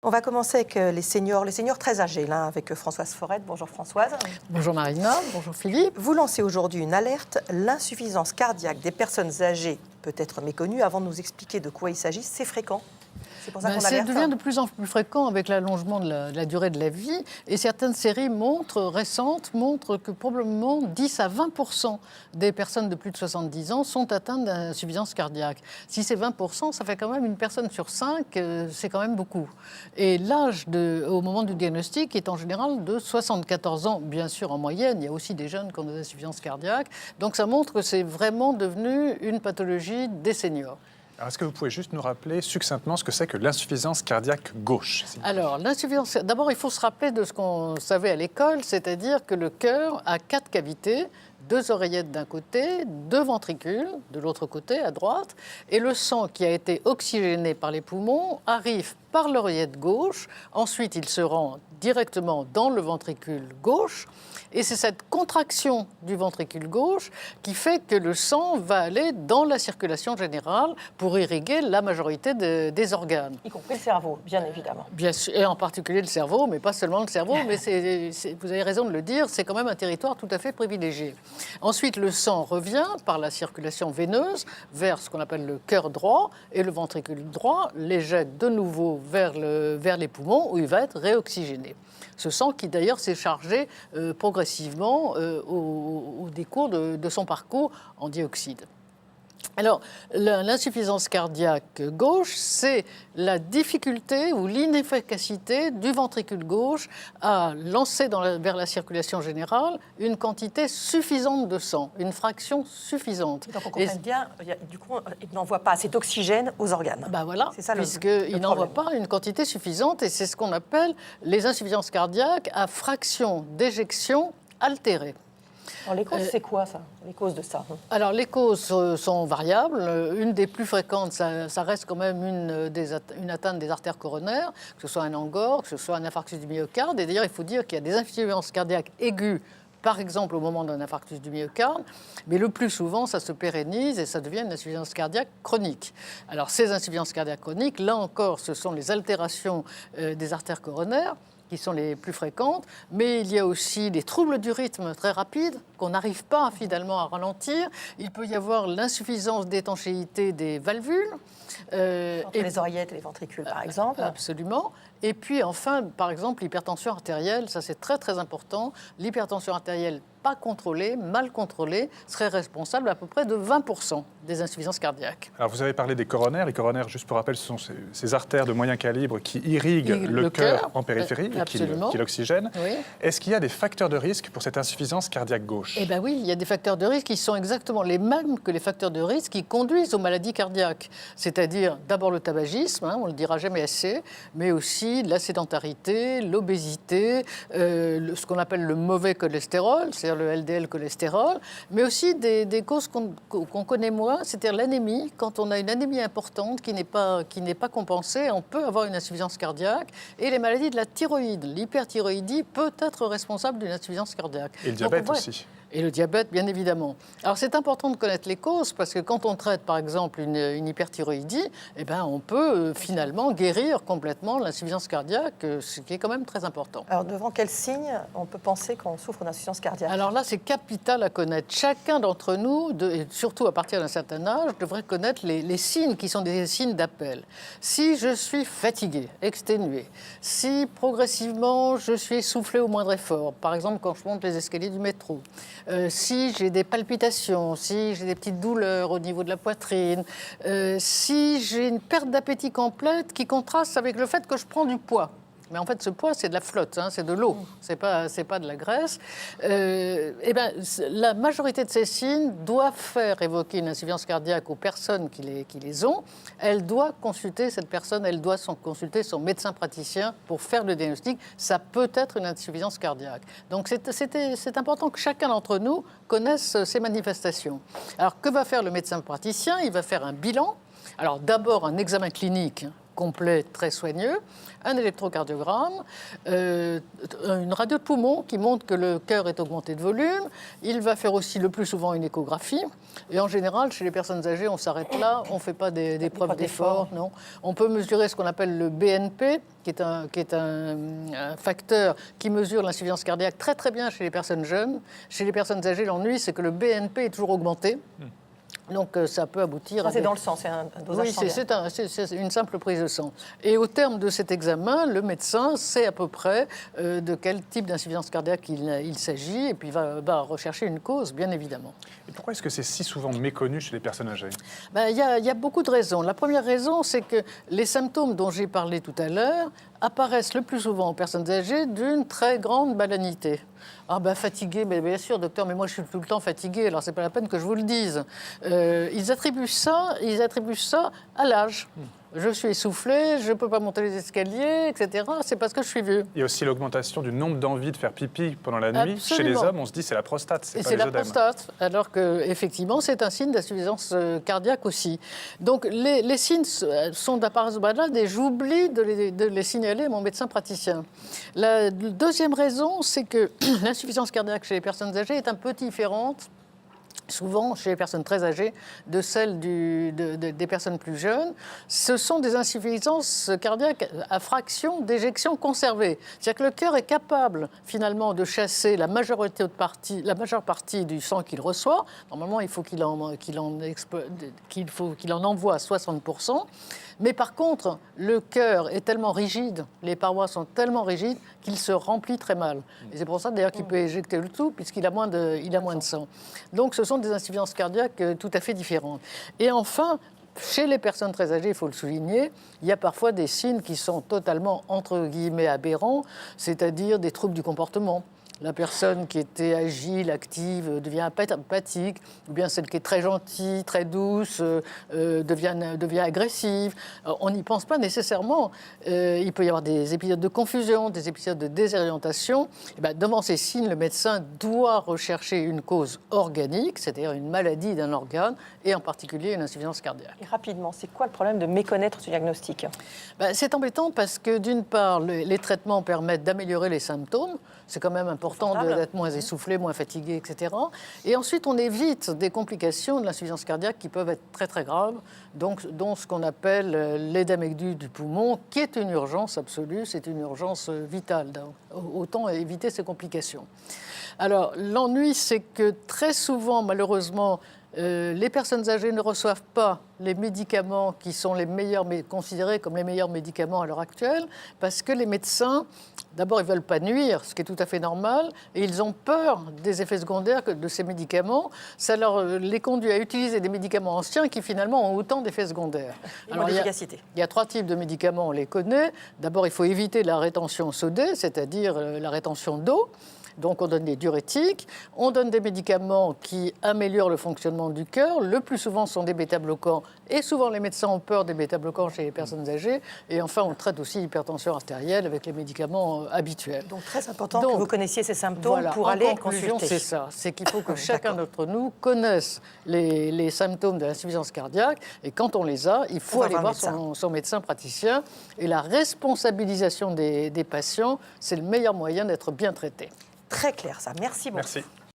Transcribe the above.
On va commencer avec les seniors très âgés, là, avec Françoise Forette. Bonjour Françoise. Bonjour Marina, bonjour Philippe. Vous lancez aujourd'hui une alerte. L'insuffisance cardiaque des personnes âgées peut être méconnue. Avant de nous expliquer de quoi il s'agit, c'est fréquent. C'est pour ça qu'on alerte. Ça devient de plus en plus fréquent avec l'allongement de la durée de la vie. Et certaines séries récentes montrent que probablement 10 à 20% des personnes de plus de 70 ans sont atteintes d'insuffisance cardiaque. Si c'est 20%, ça fait quand même une personne sur 5, c'est quand même beaucoup. Et l'âge au moment du diagnostic est en général de 74 ans, bien sûr en moyenne. Il y a aussi des jeunes qui ont des insuffisances cardiaques. Donc ça montre que c'est vraiment devenu une pathologie des seniors. Alors, est-ce que vous pouvez juste nous rappeler succinctement ce que c'est que l'insuffisance cardiaque gauche? Alors, l'insuffisance... D'abord, il faut se rappeler de ce qu'on savait à l'école, c'est-à-dire que le cœur a 4 cavités, 2 oreillettes d'un côté, 2 ventricules de l'autre côté, à droite, et le sang qui a été oxygéné par les poumons arrive par l'oreillette gauche, ensuite il se rend directement dans le ventricule gauche, et c'est cette contraction du ventricule gauche qui fait que le sang va aller dans la circulation générale pour irriguer la majorité des organes. Y compris le cerveau, bien évidemment. Bien sûr, et en particulier le cerveau, mais pas seulement le cerveau, mais vous avez raison de le dire, c'est quand même un territoire tout à fait privilégié. Ensuite, le sang revient par la circulation veineuse vers ce qu'on appelle le cœur droit, et le ventricule droit l'éjecte de nouveau vers les poumons où il va être réoxygéné. Ce sang qui d'ailleurs s'est chargé progressivement au décours de son parcours en dioxyde. Alors, l'insuffisance cardiaque gauche, c'est la difficulté ou l'inefficacité du ventricule gauche à lancer vers la circulation générale une quantité suffisante de sang, une fraction suffisante. Donc on comprend bien, du coup, il n'envoie pas assez d'oxygène aux organes. Ben voilà, c'est ça puisqu'il n'envoie pas une quantité suffisante, et c'est ce qu'on appelle les insuffisances cardiaques à fraction d'éjection altérée. Alors les causes, c'est quoi ça? Les causes de ça? Alors les causes sont variables. Une des plus fréquentes, ça reste quand même une atteinte des artères coronaires, que ce soit un angor, que ce soit un infarctus du myocarde. Et d'ailleurs, il faut dire qu'il y a des insuffisances cardiaques aiguës, par exemple au moment d'un infarctus du myocarde, mais le plus souvent, ça se pérennise et ça devient une insuffisance cardiaque chronique. Alors ces insuffisances cardiaques chroniques, là encore, ce sont les altérations des artères coronaires qui sont les plus fréquentes, mais il y a aussi des troubles du rythme très rapides qu'on n'arrive pas finalement à ralentir. Il peut y avoir l'insuffisance d'étanchéité des valvules. Entre les oreillettes et les ventricules, par exemple. Absolument. Et puis enfin, par exemple, l'hypertension artérielle, ça c'est très très important. L'hypertension artérielle pas contrôlée, mal contrôlée, serait responsable à peu près de 20% des insuffisances cardiaques. Alors vous avez parlé des coronaires. Les coronaires, juste pour rappel, ce sont ces artères de moyen calibre qui irriguent le cœur en périphérie et qui l'oxygènent. Oui. Est-ce qu'il y a des facteurs de risque pour cette insuffisance cardiaque gauche? Eh bien oui, il y a des facteurs de risque qui sont exactement les mêmes que les facteurs de risque qui conduisent aux maladies cardiaques. C'est-à-dire d'abord le tabagisme, on ne le dira jamais assez, mais aussi la sédentarité, l'obésité, ce qu'on appelle le mauvais cholestérol, c'est-à-dire le LDL cholestérol, mais aussi des causes qu'on connaît moins, c'est-à-dire l'anémie. Quand on a une anémie importante qui n'est pas compensée, on peut avoir une insuffisance cardiaque. Et les maladies de la thyroïde, l'hyperthyroïdie peut être responsable d'une insuffisance cardiaque. Et le diabète aussi. Et le diabète, bien évidemment. Alors, c'est important de connaître les causes, parce que quand on traite, par exemple, une hyperthyroïdie, eh ben, on peut finalement guérir complètement l'insuffisance cardiaque, ce qui est quand même très important. Alors, devant quels signes on peut penser qu'on souffre d'insuffisance cardiaque? Alors là, c'est capital à connaître. Chacun d'entre nous, et surtout à partir d'un certain âge, devrait connaître les signes qui sont des signes d'appel. Si je suis fatigué, exténué, si progressivement je suis essoufflé au moindre effort, par exemple quand je monte les escaliers du métro, si j'ai des palpitations, si j'ai des petites douleurs au niveau de la poitrine, si j'ai une perte d'appétit complète qui contraste avec le fait que je prends du poids. Mais en fait, ce poids, c'est de la flotte, c'est de l'eau, c'est pas de la graisse. La majorité de ces signes doivent faire évoquer une insuffisance cardiaque aux personnes qui les ont. Elle doit consulter cette personne, elle doit consulter son médecin praticien pour faire le diagnostic. Ça peut être une insuffisance cardiaque. Donc, c'est important que chacun d'entre nous connaisse ces manifestations. Alors, que va faire le médecin praticien? Il va faire un bilan. Alors, d'abord, un examen clinique complet, très soigneux, un électrocardiogramme, une radio de poumon qui montre que le cœur est augmenté de volume. Il va faire aussi le plus souvent une échographie. Et en général, chez les personnes âgées, on s'arrête là, on ne fait pas des preuves d'effort. Non. On peut mesurer ce qu'on appelle le BNP, qui est un facteur qui mesure l'insuffisance cardiaque très très bien chez les personnes jeunes. Chez les personnes âgées, l'ennui, c'est que le BNP est toujours augmenté. Donc ça peut aboutir ça, c'est dans le sang, c'est un dosage sanguin. C'est une simple prise de sang. Et au terme de cet examen, le médecin sait à peu près de quel type d'insuffisance cardiaque il s'agit et puis va rechercher une cause, bien évidemment. Et pourquoi est-ce que c'est si souvent méconnu chez les personnes âgées ? Il y a beaucoup de raisons. La première raison, c'est que les symptômes dont j'ai parlé tout à l'heure apparaissent le plus souvent aux personnes âgées d'une très grande banalité. Fatigué, mais bien sûr, docteur, mais moi je suis tout le temps fatigué, alors c'est pas la peine que je vous le dise. Ils attribuent ça à l'âge. Je suis essoufflé, je ne peux pas monter les escaliers, etc. C'est parce que je suis vieux. Il y a aussi l'augmentation du nombre d'envies de faire pipi pendant la nuit. Absolument. Chez les hommes, on se dit c'est la prostate, c'est pas les la œdèmes. prostate, alors qu'effectivement, c'est un signe d'insuffisance cardiaque aussi. Donc, les signes sont d'apparaître malade et j'oublie de les signaler à mon médecin praticien. La deuxième raison, c'est que l'insuffisance cardiaque chez les personnes âgées est un peu différente, souvent chez les personnes très âgées, de celles des personnes plus jeunes. Ce sont des insuffisances cardiaques à fraction d'éjection conservée. C'est-à-dire que le cœur est capable finalement de chasser la majeure partie du sang qu'il reçoit. Normalement, il faut qu'il en envoie 60%. Mais par contre, le cœur est tellement rigide, les parois sont tellement rigides qu'il se remplit très mal. Et c'est pour ça d'ailleurs qu'il peut éjecter le tout, puisqu'il a moins de sang. Donc ce sont des insuffisances cardiaques tout à fait différentes. Et enfin, chez les personnes très âgées, il faut le souligner, il y a parfois des signes qui sont totalement, entre guillemets, aberrants, c'est-à-dire des troubles du comportement. La personne qui était agile, active, devient apathique, ou bien celle qui est très gentille, très douce, devient agressive. On n'y pense pas nécessairement. Il peut y avoir des épisodes de confusion, des épisodes de désorientation. Devant ces signes, le médecin doit rechercher une cause organique, c'est-à-dire une maladie d'un organe, et en particulier une insuffisance cardiaque. Et rapidement, c'est quoi le problème de méconnaître ce diagnostic ? C'est embêtant parce que d'une part, les traitements permettent d'améliorer les symptômes. C'est quand même important d'être moins essoufflé, moins fatigué, etc. Et ensuite, on évite des complications de l'insuffisance cardiaque qui peuvent être très, très graves, dont ce qu'on appelle l'édème aigu du poumon, qui est une urgence absolue, c'est une urgence vitale. Autant éviter ces complications. Alors, l'ennui, c'est que très souvent, malheureusement, les personnes âgées ne reçoivent pas les médicaments qui sont considérés comme les meilleurs médicaments à l'heure actuelle, parce que les médecins, d'abord, ils ne veulent pas nuire, ce qui est tout à fait normal, et ils ont peur des effets secondaires de ces médicaments. Ça les conduit à utiliser des médicaments anciens qui, finalement, ont autant d'effets secondaires. Alors, l'efficacité. Il y a 3 types de médicaments, on les connaît. D'abord, il faut éviter la rétention sodée, c'est-à-dire la rétention d'eau. Donc on donne des diurétiques, on donne des médicaments qui améliorent le fonctionnement du cœur. Le plus souvent, ce sont des bêta-bloquants. Et souvent, les médecins ont peur des bêta-bloquants chez les personnes âgées. Et enfin, on traite aussi l'hypertension artérielle avec les médicaments habituels. Donc très important que vous connaissiez ces symptômes pour aller consulter. C'est ça. C'est qu'il faut que chacun d'entre nous connaisse les symptômes de l'insuffisance cardiaque. Et quand on les a, il faut aller voir son médecin praticien. Et la responsabilisation des patients, c'est le meilleur moyen d'être bien traité. Très clair ça. Merci beaucoup. Merci.